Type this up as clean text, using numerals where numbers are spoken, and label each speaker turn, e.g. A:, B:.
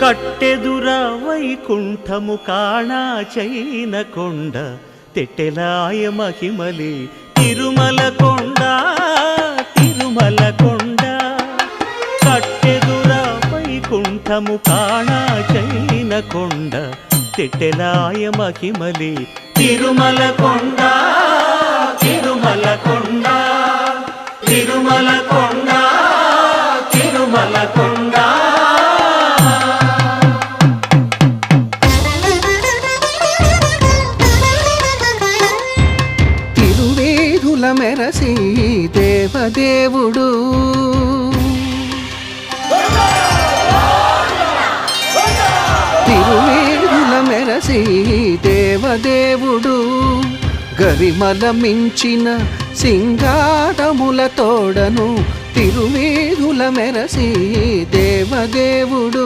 A: కట్టెదుర వైకుంఠము కాణా చైన కొండ తెట్టెలాయ మహిమలి తిరుమల కొండ తిరుమల కొండ కట్టెదుర వైకుంఠము కాణా చైన కొండ తెట్టెలాయ మహిమలి తిరుమల కొండ తిరుమల కొండ తిరుమల కొండ తిరుమల కొండ
B: తిరువేధుల మెరసి దేవదేవుడు తిరువేధుల మెరసి దేవదేవుడు గరిమల మించిన సింగారముల తోడను తిరువేధుల మెరసి దేవదేవుడు